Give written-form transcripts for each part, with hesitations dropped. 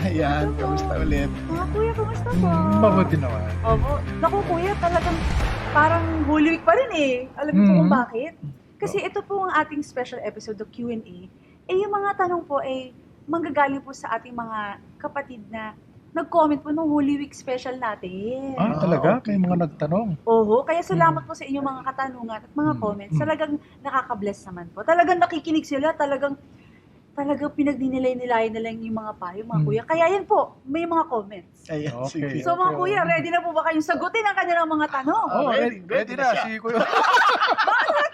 Yan, kamusta ulit? Mga kuya, kumusta po? Mabuti naman. Opo. Naku kuya, talagang parang Holy Week pa rin eh. Alam niyo po kung bakit? Kasi ito po ang ating special episode of Q&A. Eh yung mga tanong po ay manggagaling po sa ating mga kapatid na nag-comment po nung Holy Week special natin. Talaga? okay. May mga nagtanong. Oho, kaya salamat po sa inyong mga katanungan at mga comments. Talagang nakaka-bless naman po. Talagang nakikinig sila, talagang pinagdinilay-nilay na lang yung mga payo, mga kuya. Kaya yan po, may mga comments. Ayan, Okay. sige. So mga kuya, ready na po ba kayong sagutin ang kanilang mga tanong? Oh, ready ready na na. siya. Si Kuya.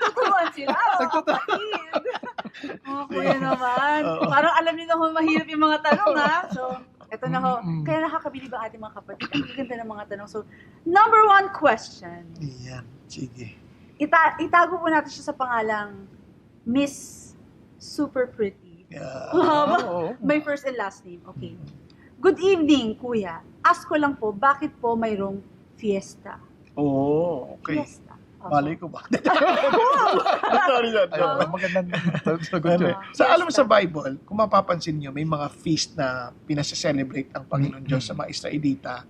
Tutuan sila. Kapatid. Mga kuya naman. Oo. Parang alam niyo na kung mahirap yung mga tanong, ha? So, eto na ho. Kaya nakakabilib ang ating mga kapatid. Ang ganda ng mga tanong. So, number 1 question. Ayan, sige. Itago po natin siya sa pangalang Miss Super Pretty. Yeah. Oo. May first and last name. Okay. Good evening, kuya. Ask ko lang po, bakit po mayroong fiesta? Oo, okay. Fiesta. Opo. Malay ko ba? Sorry yan. Ayun, magandang sagot Ano, yun. alam mo sa Bible, kung mapapansin nyo, may mga feast na pinasa-celebrate ang Panginoon Diyos sa mga Israelita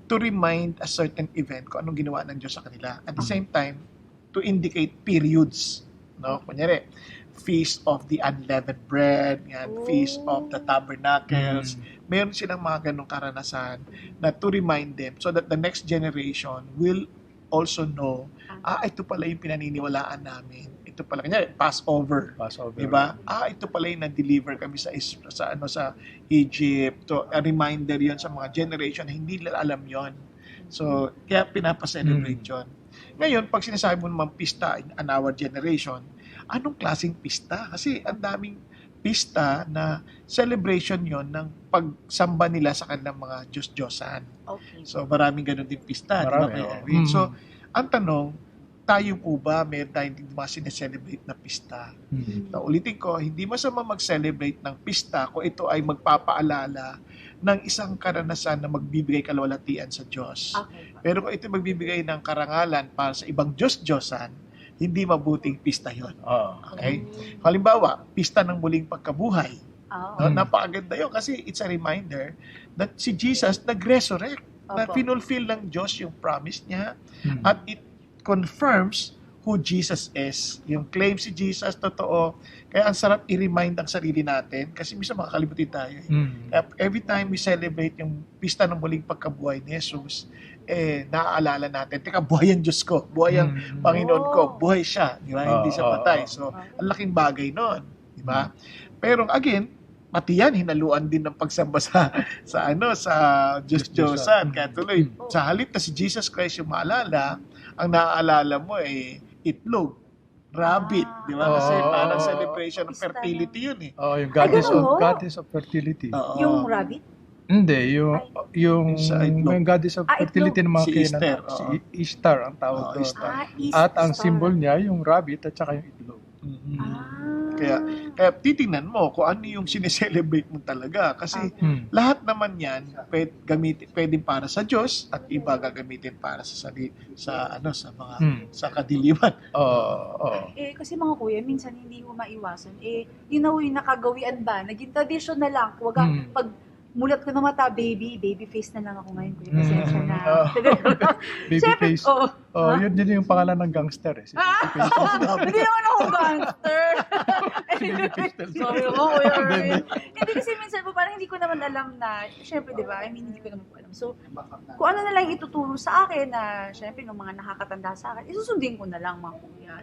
to remind a certain event kung anong ginawa ng Diyos sa kanila. At the same time, to indicate periods. No? Kunyari, Feast of the Unleavened Bread, yan, Feast of the Tabernacles. Meron silang mga ganong karanasan na to remind them so that the next generation will also know, ito pala yung pinaniniwalaan namin. Ito pala, kanya Passover. Passover. Diba? Ito pala yung na-deliver kami sa Egypt. So, a reminder yon sa mga generation na hindi nila alam yon. So, kaya pinapa-celebrate yun. Ngayon, pag sinasabi mo naman pista in our generation, anong klaseng pista? Kasi ang daming pista na celebration yon ng pagsamba nila sa kanilang mga Diyos-Diyosan. Okay. So, maraming ganun din pista. Marami, Di ba, oo. Kuya Erwin? So, ang tanong, tayo po ba meron tayong mga sineselebrate na pista? So, ulitin ko, hindi masama mag-celebrate ng pista kung ito ay magpapaalala ng isang karanasan na magbibigay kalwalatian sa Diyos. Okay. Pero kung ito magbibigay ng karangalan para sa ibang Diyos-Diyosan, hindi mabuting pista yon. Okay? Halimbawa, pista ng muling pagkabuhay. Oh. No? Napakaganda yun kasi it's a reminder that si Jesus nag-resurrect. Na Opo. finulfill ng Diyos yung promise niya at it confirms who Jesus is. Yung claim si Jesus, totoo. Kaya ang sarap i-remind ang sarili natin kasi minsan makakalimutin tayo. Kaya every time we celebrate yung pista ng muling pagkabuhay ni Jesus, naaalala natin, teka, buhay ang Diyos ko, buhay ang Panginoon ko, buhay siya, di ba? Hindi siya patay. So, ang laking bagay nun, di ba? Pero again, pati yan, hinaluan din ng pagsamba sa Diyos-Diyosan. Kaya tuloy, sa halip na si Jesus Christ yung maalala, ang naaalala mo itlog, rabbit, di ba? Kasi parang celebration of fertility yun eh. Yung goddess ganun, of oh. goddess of fertility. Oo. Yung rabbit? Hindi, yung Sa itlog. yung goddess of fertility ng mga Si Easter, si Easter ang tawag doon. Easter. At ang symbol niya yung rabbit at saka yung itlog. Kaya titingnan mo kung ano yung sineselebrate mo talaga. Kasi lahat naman yan pwedeng para sa Diyos at iba gagamitin para sa kadiliman. Kasi mga kuya, minsan hindi mo maiwasan. Yun na yung nakagawian ba? Naging tradition na lang. Huwag pag mulat ko ng mata, baby face na lang ako ngayon. Kuya, pasensya na. Baby Siyempre, face. oo. Yun yung pangalan ng gangster eh. Si Baby Face. Hindi naman ako gangster. Sorry ako, kuya. Hindi kasi minsan po, parang hindi ko naman alam na, syempre, di ba? I mean, hindi ko naman po alam. So, kung ano na lang ituturo sa akin na, syempre, ng mga nakakatanda sa akin, isusundin ko na lang, mga kuya.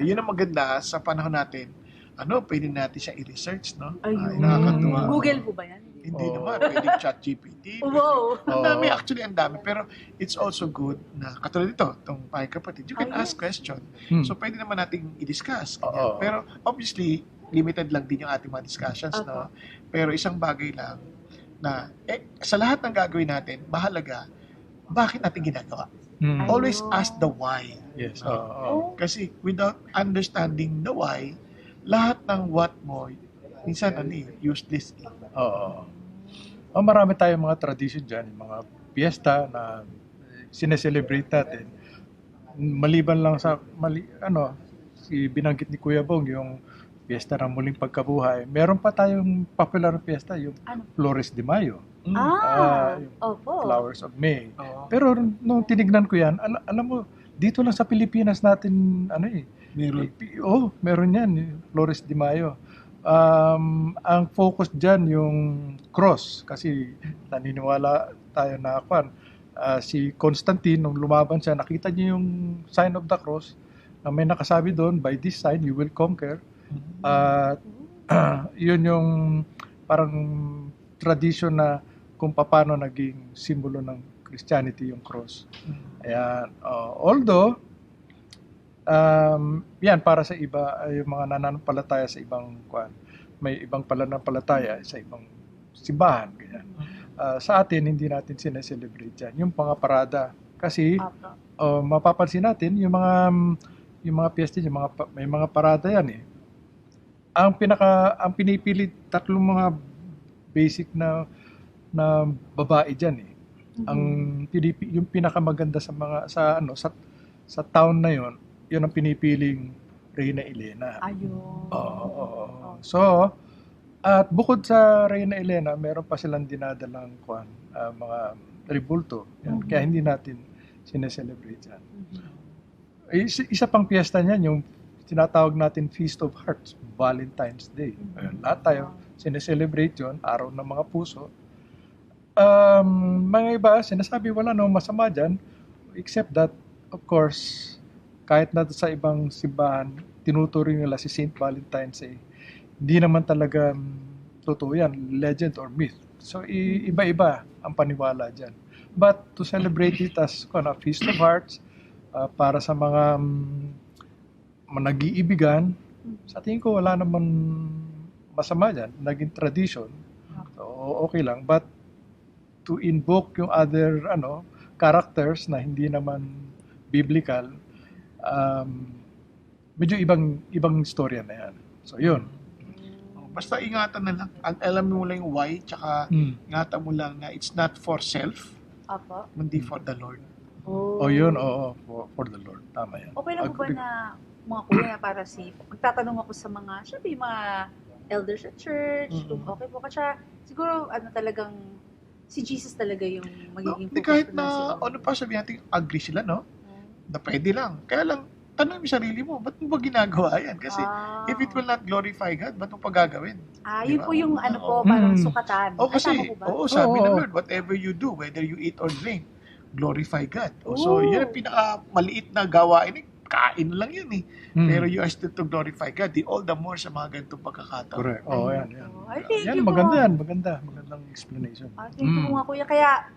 Yun ang maganda sa panahon natin. Pwede natin siya i-research, no? Ayun. Nakakatuwa. Google po ba yan? Hindi naman, pwedeng chat GPT. Wow. Ang dami, actually, ang dami. Pero it's also good na, katulad ito, itong pahay kapatid, you can ask question. So, pwede naman nating i-discuss. Oo. Pero, obviously, limited lang din yung ating mga discussions, no? Pero isang bagay lang na, sa lahat ng gagawin natin, mahalaga, bakit natin ginagawa? Always ask the why. Yes. Kasi without understanding the why, lahat ng what mo, minsan useless. Marami tayong mga tradition dyan, mga piyesta na sineselebrate natin. Maliban lang sa, binanggit ni Kuya Bong, yung piyesta ng muling pagkabuhay. Meron pa tayong popular piyesta, yung Flores de Mayo. yung Opo. Flowers of May. Oo. Pero nung tinignan ko yan, alam mo, dito lang sa Pilipinas natin, Meron. meron yan, yung Flores de Mayo. Ang focus dyan yung cross, kasi naniniwala tayo na si Constantine, nung lumaban siya, nakita niya yung sign of the cross, na may nakasabi doon, by this sign you will conquer. At yun yung parang tradition na kung paano naging simbolo ng Christianity yung cross. Ayan. Although, yan para sa iba, yung mga nananampalataya sa ibang may ibang pananampalataya sa ibang simbahan. Ganyan. Sa atin, hindi natin sineselebrate yan. Yung mga parada. Kasi, mapapansin natin, yung mga piyesta, may mga parada yan eh. Ang pinipili, tatlong mga basic na babae diyan eh. Yung pinakamaganda sa town na yon, yun ang pinipiling Reyna Elena. Ayun. Oo. So, at bukod sa Reyna Elena, meron pa silang dinadalang mga tribulto. Yan. Kaya hindi natin sineselebrate yan. Isa pang piyesta niyan, yung tinatawag natin Feast of Hearts, Valentine's Day. Ayun, lahat tayo sineselebrate yun, araw ng mga puso. Mga iba, sinasabi wala nang masama dyan, except that, of course, kahit na sa ibang simbahan, tinuturing nila si Saint Valentine's Day. Hindi naman talaga totoo yan, legend or myth. So, iba-iba ang paniwala dyan. But to celebrate it as Feast of Hearts, para sa mga nag-iibigan, sa tingin ko wala naman masama dyan. Naging tradition. So, okay lang. But to invoke yung other characters na hindi naman biblical, medyo ibang istorya na yan. So, yun. Basta ingatan na lang. Alam mo lang yung why, tsaka ingatan mo lang na it's not for self, hindi for the Lord. Yun, oo. For the Lord. Tama yan. Okay lang po ba na mga kuya na para safe? Magtatanong ako sa syempre yung mga elders at church, okay po. Kasi siguro, talagang, si Jesus talaga yung magiging focus. Kahit na, sabihin natin, agree sila, no? Na pwede lang. Kaya lang, tanong mo sarili mo, ba't mo ba ginagawa yan? Kasi, if it will not glorify God, ba't mo pa gagawin? Yun po yung parang sukatan. Kasi, sabi ng Lord, whatever you do, whether you eat or drink, glorify God. So, yun ang pinakamaliit na gawain. Kain lang yun eh. Pero you are still to glorify God. All the more sa mga ganitong pagkakataon. Correct. Yan. Thank you Maganda po. yan. Magandang explanation. Thank you po mga kuya. Kaya,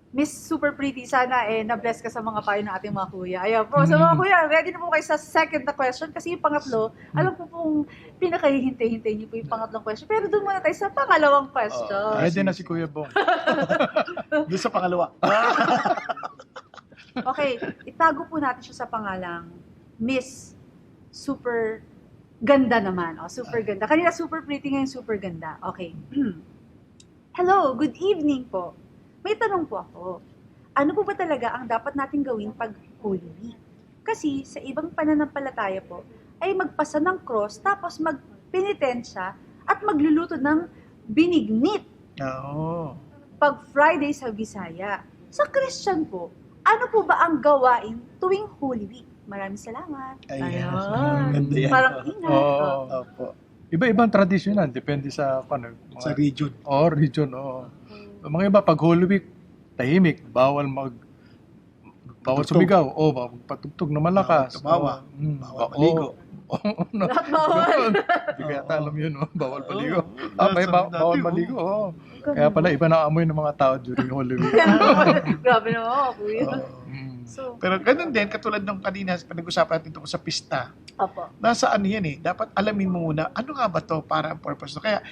Miss Super Pretty, sana na-bless ka sa mga payo ng ating mga kuya. Ayan po. So mga kuya, ready na po kayo sa second na question. Kasi yung pangatlo, alam po pong pinakahihintay-hintay niyo po yung pangatlong question. Pero doon muna tayo sa pangalawang question. Ready na si Kuya Bong. Doon sa pangalawa. Okay, itago po natin siya sa pangalang Miss Super Ganda naman. Super ganda. Kanina super pretty, ngayon super ganda. Okay. Hello, good evening po. May tanong po ako. Ano po ba talaga ang dapat natin gawin pag Holy Week? Kasi sa ibang pananampalataya po, ay magpasa ng cross, tapos magpenitensya at magluluto ng binignit. Pag Friday sa Visaya. Sa Christian po, ano po ba ang gawain tuwing Holy Week? Maraming salamat. Ganda yan. Parang ingat. Opo. Iba-ibang tradisyon yan. Depende sa Sa region. Region. Mga iba, pag Holy Week, tahimik. Bawal sumigaw. Bawal magpatugtog na malakas. Tumawa. Bawal maligo. Lahat bawal. Hindi ko yata alam yun. Bawal maligo. May Bawal maligo. Kaya pala, iba na amoy ng mga tao during Holy Week. Grabe naman, kuya. Pero ganun din, katulad nung kanina, pinag-usapan natin tungkol sa pista. Opo. Nasa yan eh, dapat alamin mo muna, ano nga ba to para ang purpose to? Kaya,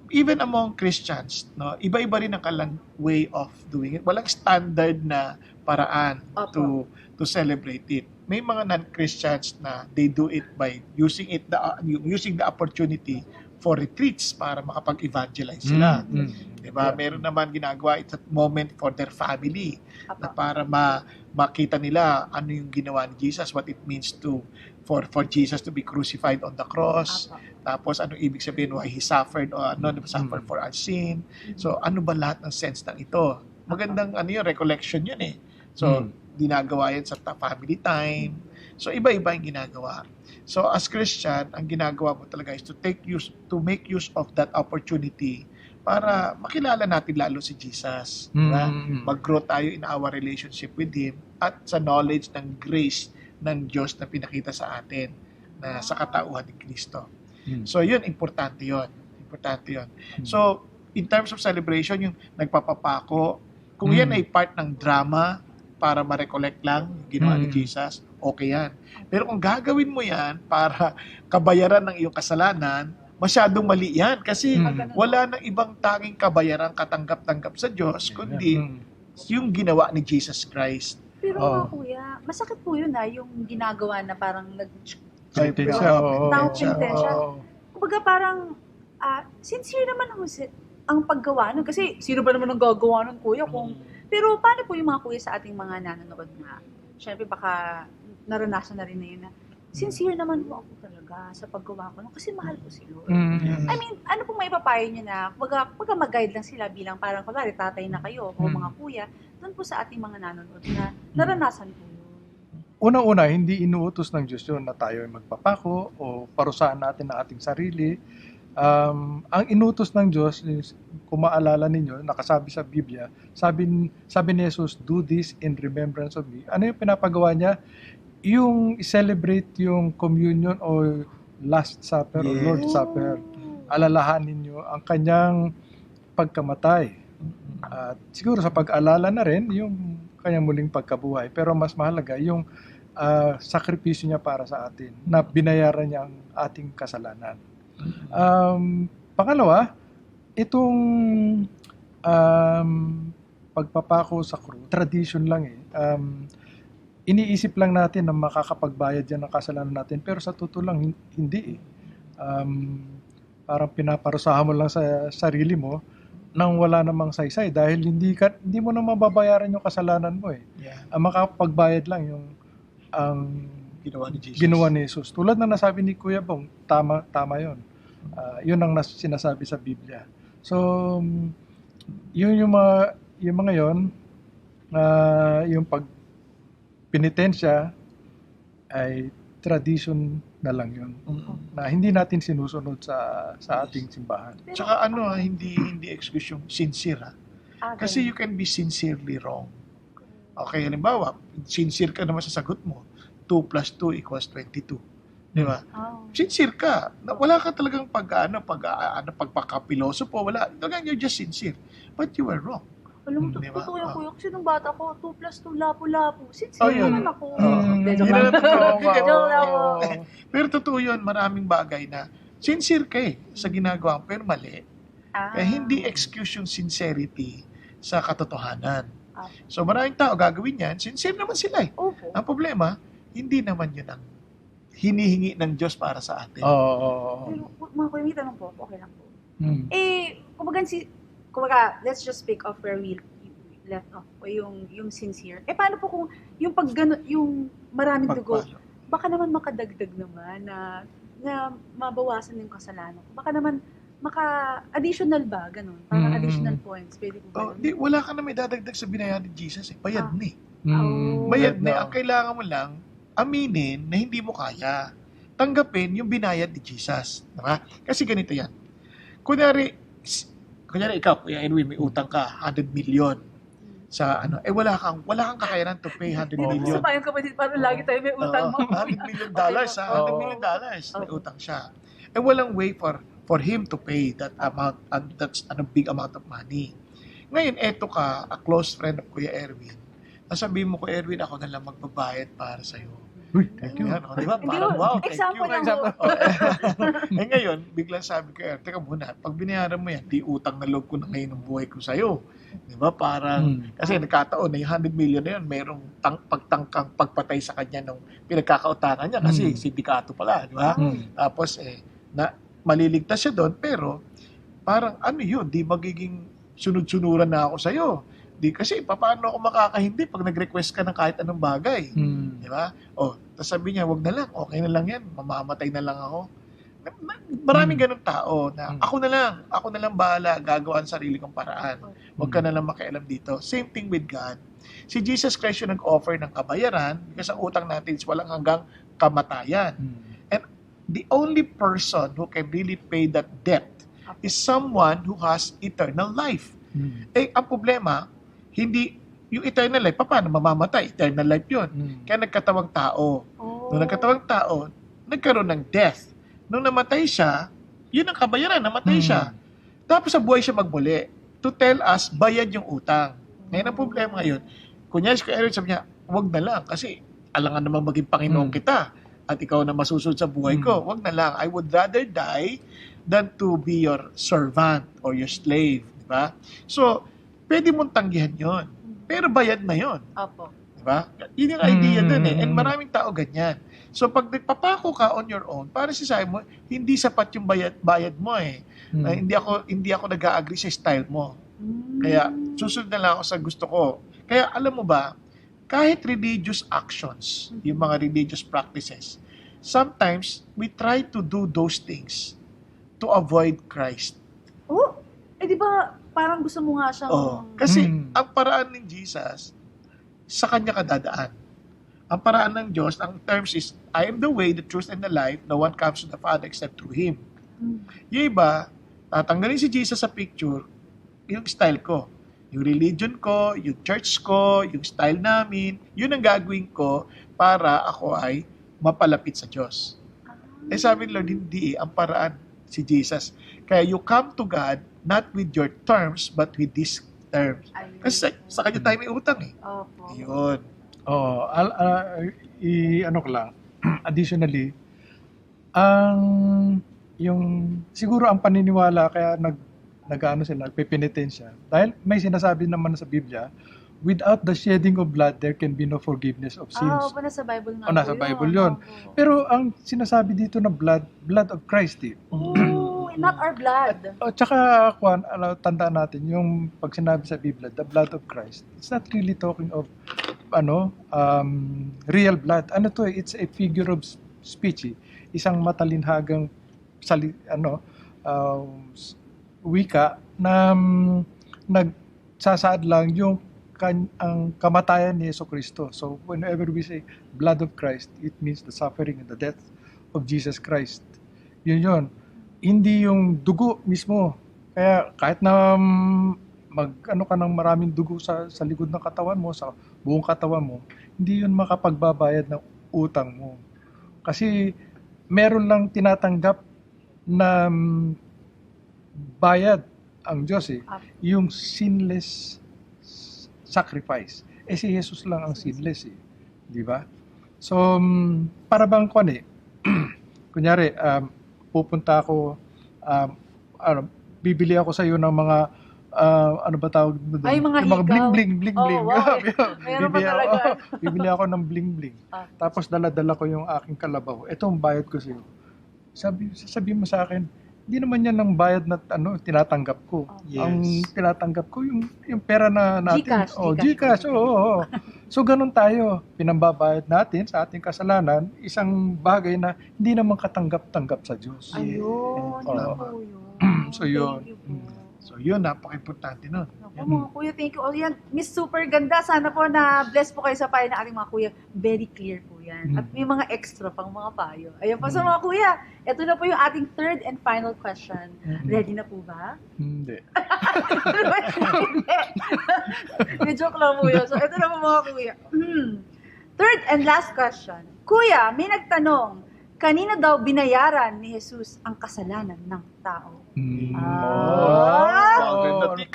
even among Christians, no, iba-iba rin ang kalang way of doing it. Walang standard na paraan to celebrate it. May mga non-Christians na they do it by using the opportunity for retreats para makapag-evangelize sila. Diba? Yeah. Meron naman ginagawa at moment for their family na Apo. para makita nila ano yung ginawa ni Jesus, what it means for Jesus to be crucified on the cross. Apo. Tapos ano ibig sabihin why he suffered or suffered for our sin. So ano ba lahat ng sense ng ito? Magandang recollection yun eh. So ginagawa yan sa family time. So iba-iba yung ginagawa. So as Christian, ang ginagawa mo talaga is to make use of that opportunity para makilala natin lalo si Jesus. Diba? Mag-grow tayo in our relationship with Him at sa knowledge ng grace ng Diyos na pinakita sa atin na sa katauhan ni Kristo. So yun, importante yun. So in terms of celebration, yung nagpapapako, kung yan ay part ng drama para ma-recollect lang yung ginawa ni Jesus, okay yan. Pero kung gagawin mo yan para kabayaran ng iyong kasalanan, masyadong mali yan. Kasi wala nang ibang tanging kabayaran katanggap-tanggap sa Diyos, kundi yung ginawa ni Jesus Christ. Pero nga kuya, masakit po yun yung ginagawa na parang Penitensya. penitensya. Kumbaga parang, sincere naman ang paggawa nun. Kasi sino ba naman ang gagawa nun, kuya? Pero paano po yung mga kuya sa ating mga nanonood na, syempre baka naranasan na rin na yun na, sincere naman po ako talaga sa paggawa ko nun kasi mahal ko si Lord. I mean, ano pong maipapayo nyo na, kumbaga mag-guide lang sila bilang parang, kunwari, tatay na kayo o mga kuya, doon po sa ating mga nanonood na naranasan po yun. Unang-una, hindi inuutos ng Diyos yun na tayo ay magpapako o parusahan natin ang ating sarili. Ang inutos ng Diyos, kung maalala ninyo, nakasabi sa Biblia, sabi ni Jesus, do this in remembrance of me. Ano yung pinapagawa niya? Yung celebrate yung communion o Last Supper o Lord's Supper. Alalahanin niyo ang kanyang pagkamatay. At siguro sa pag-alala na rin yung kanyang muling pagkabuhay. Pero mas mahalaga yung sakripisyo niya para sa atin na binayaran niya ang ating kasalanan. Pangalawa, itong pagpapako sa krus, tradition lang eh. Iniisip lang natin na makakapagbayad yan ng kasalanan natin, pero sa totoo lang, hindi eh. Parang pinaparusahan mo lang sa sarili mo nang wala namang saysay dahil hindi mo na mababayaran yung kasalanan mo eh. Ang makakapagbayad lang yung ang ginawa ni Jesus. Tulad na nasabi ni Kuya Bong, tama yun. Yun ang sinasabi sa Biblia. So, yun yung mga yun, yung penitensya ay tradition na lang yun. Na hindi natin sinusunod sa ating simbahan. Tsaka hindi excuse yung sincere. Kasi you can be sincerely wrong. Okay, halimbawa, sincere ka naman sa sagot mo. 2 plus 2 equals 22. Di ba? Sincere ka. Wala ka talagang pagpakapilosopo. Wala. Talagang you're just sincere. But you were wrong. Alam mo, Diba? totoo yung kuya. Kasi nung bata ko, 2 plus 2, lapo-lapo. Sincere naman ako. Pero totoo yun, maraming bagay na sincere ka sa ginagawa, pero mali. Kaya hindi excuse yung sincerity sa katotohanan. So maraming tao gagawin yan, sincere naman sila eh. Opo. Ang problema, hindi naman yun ang hinihingi ng Diyos para sa atin. Pero mga kuya, may tanong po, okay lang po. Kumbaga, let's just speak of where we left off, o yung sincere. Paano po kung yung yung maraming dugo, baka naman makadagdag naman na mabawasan yung kasalanan. Baka naman additional ba, ganun? Parang additional points. Pwede po ba? Wala ka na may dadagdag sa binayad ni Jesus eh. Bayad na eh. Oh. Bayad na. Ang kailangan mo lang, aminin na hindi mo kaya. Tanggapin yung binayad ni Jesus. Diba? Kasi ganito yan. Kunyari ikaw, Kuya Edwin, may utang ka, 100 million sa wala kang kakayanan to pay 100 million. Gusto tayong kapatid, parang lagi tayo may utang mo. $100 million, $100 million, may utang siya. Walang way for him to pay that amount, and that's a big amount of money. Ngayon, eto ka, a close friend of Kuya Erwin, nasabihin mo, Kuya Erwin, ako na lang magbabayad para sa'yo. Uy, thank you. Yan, di ba? Parang wow, thank Example you. lang po. Ngayon, biglang sabi ko, teka muna, pag binayaran mo yan, di utang na loob ko na ngayon ng buhay ko sa'yo. Di ba? Parang, kasi nagkataon na yung 100 million na yun, merong pagtangkang pagpatay sa kanya nung pinagkakautangan niya kasi sindikato pala, di ba? Tapos, maliligtas siya doon, pero parang ano yun, di magiging sunod-sunuran na ako sa'yo. Di kasi, paano ako makakahindi pag nag-request ka ng kahit anong bagay? Di ba? Tapos sabi niya, wag na lang, okay na lang yan, mamamatay na lang ako. Maraming ganun tao na ako na lang bahala, gagawa ang sarili kong paraan. Huwag ka na lang makialam dito. Same thing with God. Si Jesus Christ yung nag-offer ng kabayaran kasi ang utang natin is walang hanggang kamatayan. And the only person who can really pay that debt is someone who has eternal life. Ang problema, hindi yung eternal life, paano mamamatay? Eternal life yun. Kaya nagkatawang tao. Nung nagkatawang tao, nagkaroon ng death. Nung namatay siya, yun ang kabayaran, namatay siya. Tapos sa buhay siya magbuli to tell us, bayad yung utang. Ngayon ang problema ngayon, kunyari si Aaron sabi niya, wag na lang kasi alangan naman maging Panginoon kita at ikaw na masusunod sa buhay ko. Wag na lang. I would rather die than to be your servant or your slave. Diba? So, pwede mong tanggihan yon, pero bayad na yon. Opo. Diba? Yun yung idea dun eh. And maraming tao ganyan. So, pag nagpapako ka on your own, para sasabi mo, hindi sapat yung bayad mo eh. Hindi ako nag-agree sa style mo. Kaya, susunod na lang ako sa gusto ko. Kaya, alam mo ba, kahit religious actions, yung mga religious practices, sometimes, we try to do those things to avoid Christ. Di ba, parang gusto mo nga siyang... Kasi, ang paraan ng Jesus, sa kanya ka dadaan. Ang paraan ng Diyos, ang terms is, I am the way, the truth, and the life. No one comes to the Father except through Him. Yung iba, tatanggalin si Jesus sa picture, yung style ko. Yung religion ko, yung church ko, yung style namin, yun ang gagawin ko para ako ay mapalapit sa Diyos. Sabi ni Lord, hindi. Ang paraan si Jesus. Kaya you come to God not with your terms, but with these terms. Kasi sa kanya tayo may utang eh. Opo. Yun. Ano ko lang, additionally, siguro ang paniniwala kaya nagpipinitensya, dahil may sinasabi naman sa Biblia, without the shedding of blood, there can be no forgiveness of sins. Nasa Bible nga Nasa Bible yun. Pero ang sinasabi dito na blood of Christ eh. Not our blood. Tsaka, tandaan natin, yung pag sinabi sa Biblia, the blood of Christ, it's not really talking of, real blood. It's a figure of speech eh. Isang matalinhagang wika na nagsasaad lang yung ang kamatayan ni Jesucristo. So, whenever we say blood of Christ, it means the suffering and the death of Jesus Christ. Yun. Hindi yung dugo mismo. Kaya kahit na mag-ano ka ng maraming dugo sa likod ng katawan mo, sa buong katawan mo, hindi yun makapagbabayad ng utang mo. Kasi meron lang tinatanggap na bayad ang Diyos eh. Yung sinless sacrifice. Si Jesus lang ang sinless eh. Di ba? So, para bang kunyari, pupunta ako, bibili ako sa iyo ng mga, ano ba tawag mo doon? Ay, mga yung mga hikaw. bling-bling. Wow. Meron pa talaga. Bibili ako ng bling-bling. Tapos dala-dala ko yung aking kalabaw. Ito ang bayad ko sa iyo. Sabi mo sa akin, hindi naman yan ang bayad na tinatanggap ko. Yes. Ang tinatanggap ko yung pera na natin. Gcash. Oo. So ganun tayo. Pinambabayad natin sa ating kasalanan isang bagay na hindi naman katanggap-tanggap sa Diyos. Ayun. Oo. So yun. Thank you po. So yun, napaka-importante nun. Naku, mga kuya, thank you all yan. Miss, super ganda. Sana po na bless po kayo sa payo ng ating mga kuya. Very clear po yan. At may mga extra pang mga payo. Ayan po sa mga kuya. Ito na po yung ating third and final question. Ready na po ba? Hindi. May joke lang po yun. So ito na po mga kuya. Third and last question. Kuya, may nagtanong, kanino daw binayaran ni Jesus ang kasalanan ng tao?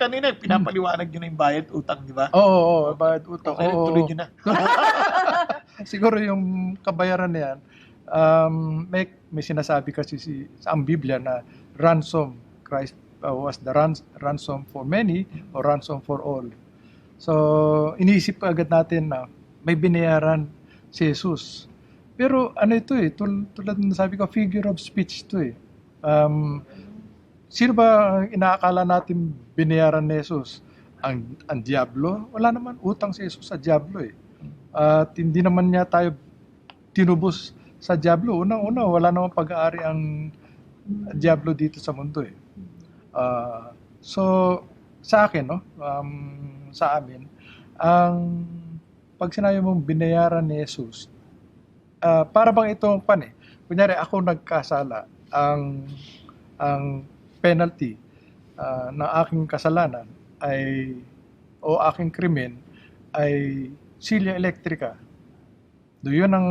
Kanina, pinapaliwanag nyo na yung bayad utang, di ba? Oo, bayad utang. Okay, tuloy nyo na. Siguro yung kabayaran na yan, may sinasabi kasi sa ang Biblia na ransom. Christ was the ransom for many or ransom for all. So, iniisip agad natin na may binayaran si Jesus. Pero ano ito tulad ng sabi ko, figure of speech ito eh. Sino ba ang inaakala natin binayaran ni Jesus? Ang Diablo? Wala naman utang si Jesus sa Diablo eh. At hindi naman niya tayo tinubos sa Diablo. Unang-una, wala namang pag-aari ang Diablo dito sa mundo eh. So, sa akin, no? Sa amin, pag sinabi mong binayaran ni Jesus, para bang itong kunyari ako nagkasala, ang penalty ng aking kasalanan o aking krimen ay silya elektrika. Yun ang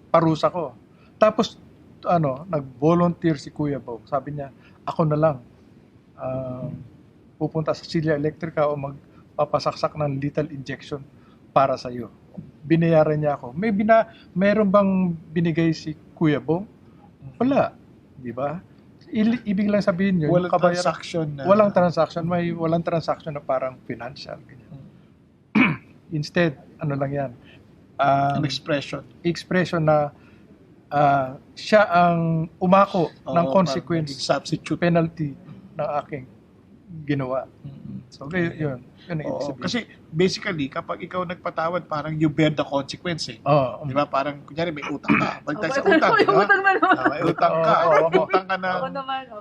parusa ko. Tapos nag-volunteer si Kuya Bo. Sabi niya, ako na lang pupunta sa silya elektrika o magpapasaksak ng lethal injection para sa iyo. Binayaran niya ako. Meron bang binigay si Kuya Bo? Wala, di ba? Ibig lang sabihin yun, Walang transaction na. Walang transaction na parang financial. Instead, lang yan? An expression. Expression na siya ang umako ng consequence, substitute penalty ng aking ginawa. So, yun ang ibig sabihin. Kasi basically, kapag ikaw nagpatawad, parang you bear the consequence eh. Di ba? Parang, kunyari, may utang ka. Balik tayo sa utang, di ba? May utang ka. Utang ka ng...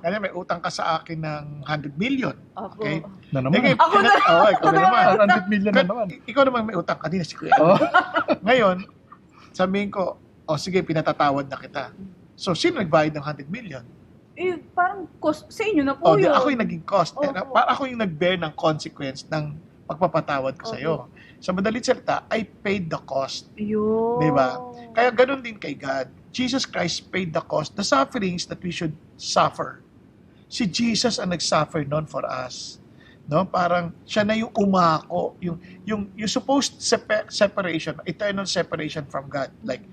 Kanya may utang ka sa akin ng 100 million. Okay? Na naman. Ako na. Ikaw na naman. 100 million na naman. Ikaw naman may utang ka din si Kuya. Ngayon, sabihin ko, sige, pinatatawad na kita. So, sino nagbayad ng 100 million? Parang cost sa inyo na po yun. Ako yung naging cost. Ako yung nag-bear ng consequence ng pagpapatawad ko sa'yo. Sa madalit salita, I paid the cost. Yun. Diba? Kaya ganun din kay God. Jesus Christ paid the cost, the sufferings that we should suffer. Si Jesus ang nag-suffer noon for us. No? Parang siya na yung umako, yung supposed separation, eternal separation from God. Like,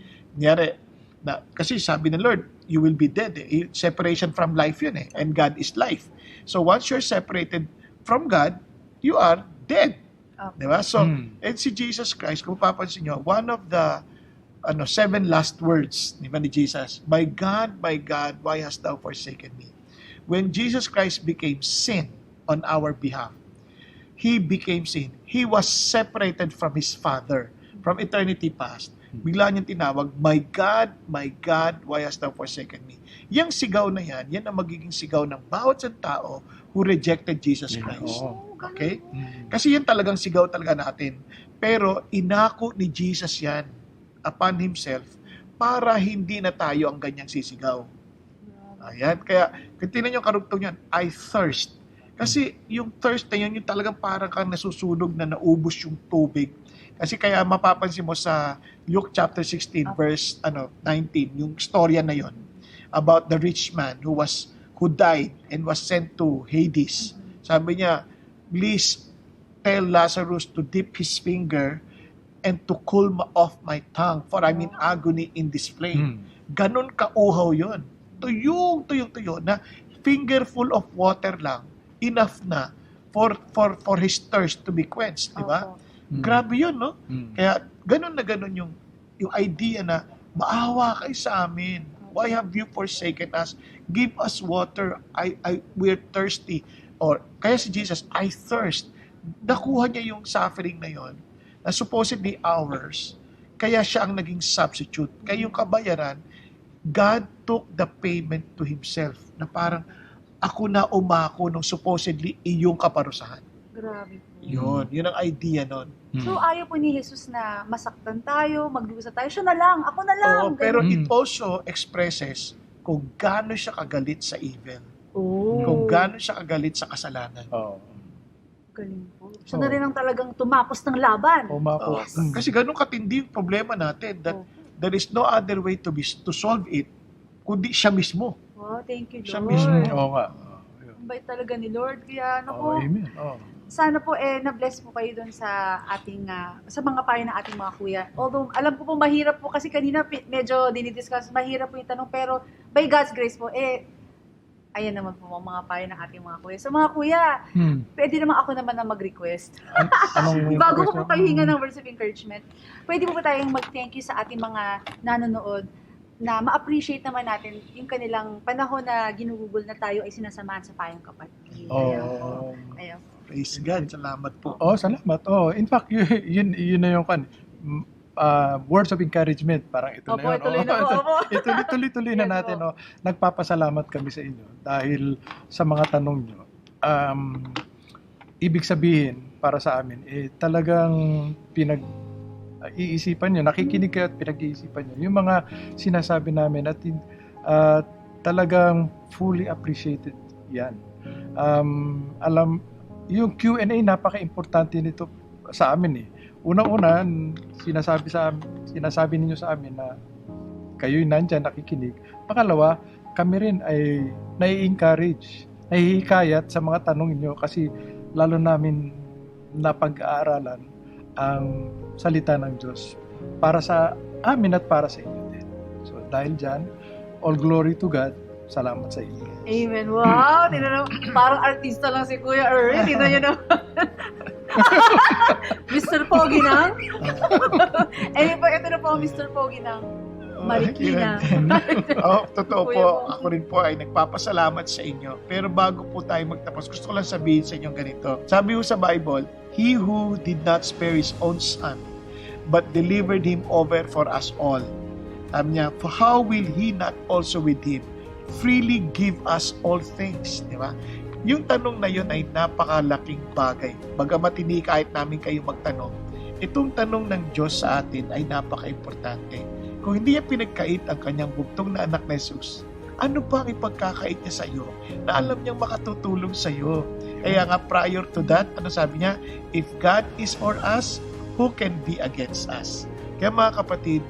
kasi sabi ng Lord, you will be dead. Separation from life yun eh. And God is life. So once you're separated from God, you are dead. Diba? So, and si Jesus Christ, kung papansin nyo, one of the 7 last words ni Jesus, my God, why hast thou forsaken me? When Jesus Christ became sin on our behalf, He became sin. He was separated from His Father from eternity past. Bigla niyang tinawag, my God, why hast thou forsaken me? Yang sigaw na yan ang magiging sigaw ng bawat isang tao who rejected Jesus Christ. Okay? Kasi yan talagang sigaw talaga natin. Pero inako ni Jesus yan upon Himself para hindi na tayo ang ganyang sisigaw. Ayan. Kaya, kung tinan yung karugtong yan, I thirst. Kasi yung thirst na yun, yung talagang parang kang nasusunog na naubos yung tubig. Kasi kaya mapapansin mo sa Luke chapter 16 verse 19, yung storya na yon about the rich man who died and was sent to Hades. Sabi niya, please tell Lazarus to dip his finger and to cool off my tongue for I'm in agony in this flame. Ganon kauhaw yon. Tuyong na finger full of water lang, enough na for his thirst to be quenched, di ba? Grabe yun, no? Kaya ganun yung idea na maawa kayo sa amin. Why have you forsaken us? Give us water. We're thirsty. Or kaya si Jesus, I thirst. Nakuha niya yung suffering na yon na supposedly ours. Kaya siya ang naging substitute. Kaya yung kabayaran, God took the payment to Himself. Na parang ako na umako nung supposedly iyong kaparusahan. Grabe po. Yun ang idea nun. So, ayaw po ni Jesus na masaktan tayo, magdusa tayo. Siya na lang, ako na lang. Oo, pero it also expresses kung gaano siya kagalit sa evil. Kung gaano siya kagalit sa kasalanan. Galing po. Siya na rin ang talagang tumapos ng laban. Umapos. Kasi ganun katindi yung problema natin that there is no other way to solve it kundi siya mismo. Wow, thank you, Lord. Siya mismo. Oo nga. Ang bait talaga ni Lord. Kaya, Amen. sana po na-bless po kayo doon sa ating sa mga payo ng ating mga kuya. Although alam ko po mahirap po kasi kanina medyo dinidiscuss, mahirap po yung tanong, pero by God's grace po ayan naman po mga payo ng ating mga kuya. So mga kuya, pwede naman ako naman na mag-request. Bago ko po kayo hinga ng words of encouragement, pwede po tayong mag-thank you sa ating mga nanonood. na ma-appreciate naman natin yung kanilang panahon na ginugugol na tayo ay sinasamahan sa payong kapatid. Ayan po. Oh. Ayan po. Praise God. Salamat po. Oh, salamat. Oh, in fact, yun na yung words of encouragement. Parang ito Opo, na yun. tuloy na po. Opo. Tuloy na Yes, natin. po. Oh. Nagpapasalamat kami sa inyo dahil sa mga tanong nyo. Ibig sabihin, para sa amin, talagang iisipan nyo, nakikinig kayo at pinag-iisipan nyo. Yung mga sinasabi namin at talagang fully appreciated yan. Yung Q&A, napaka-importante nito sa amin eh. Unang-una, sinasabi ninyo sa amin na kayo'y nandyan, nakikinig. Pangalawa, kami rin ay nai-encourage, nahihikayat sa mga tanong niyo kasi lalo namin napag-aaralan ang salita ng Diyos para sa amin at para sa inyo din. So dahil dyan, all glory to God. Salamat sa inyo. Amen. Wow! Tingnan mo, parang artista lang si Kuya Erwin. Tingnan nyo naman. Mr. Pogi na. Ito na po ang Mr. Pogi na. Marikina. Totoo Kuya po. Pogi. Ako rin po ay nagpapasalamat sa inyo. Pero bago po tayo magtapos, gusto ko lang sabihin sa inyo ganito. Sabi ho sa Bible, He who did not spare His own Son, but delivered Him over for us all. Sabi niya, for how will He not also with Him freely give us all things? Di ba? Yung tanong na yun ay napakalaking bagay. Bagamat hindi kahit namin kayo magtanong, itong tanong ng Diyos sa atin ay napaka-importante. Kung hindi niya pinagkait ang kanyang bugtong na anak na Jesus, ano pa ang ipagkakait niya sa iyo na alam niyang makatutulong sa iyo? Kaya nga prior to that, ano sabi niya? If God is for us, who can be against us? Kaya mga kapatid,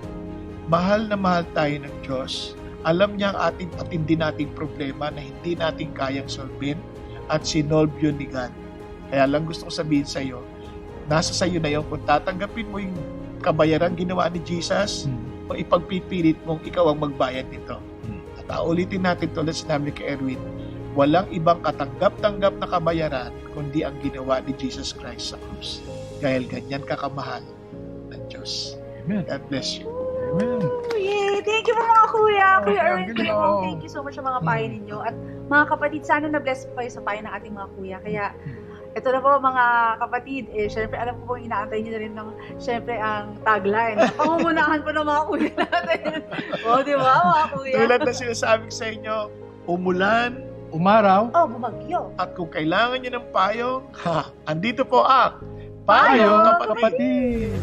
mahal na mahal tayo ng Diyos. Alam niya ang ating patindi nating problema na hindi natin kayang solvin at sinolve yun ni God. Kaya lang gusto ko sabihin sa iyo, nasa sa iyo na yun kung tatanggapin mo yung kabayaran ginawa ni Jesus o ipagpipilit mong ikaw ang magbayad nito. At ulitin natin tulad sinabi ni kay Erwin, walang ibang katanggap-tanggap na kabayaran kundi ang ginawa ni Jesus Christ sa krus. Dahil ganyan kakamahal ng Diyos. Amen. God bless you. Amen. Yay! Thank you po mga kuya. Kuya Okay, Erwin, ang Kuya galing. Mom, thank you so much sa mga payo ninyo. At mga kapatid, sana na-bless po kayo sa payo ng ating mga kuya. Kaya ito na po mga kapatid, syempre alam ko po inaantay nyo na rin ng syempre ang tagline. Pangungunahan po ng mga kuya natin. O, di ba mga kuya? Tulad na sinasabi ko sa inyo, umulan, Umaraw, Oh, bumagyo. at kung kailangan nyo ng payong, andito po ang payo, Payong Kapatid. kapatid.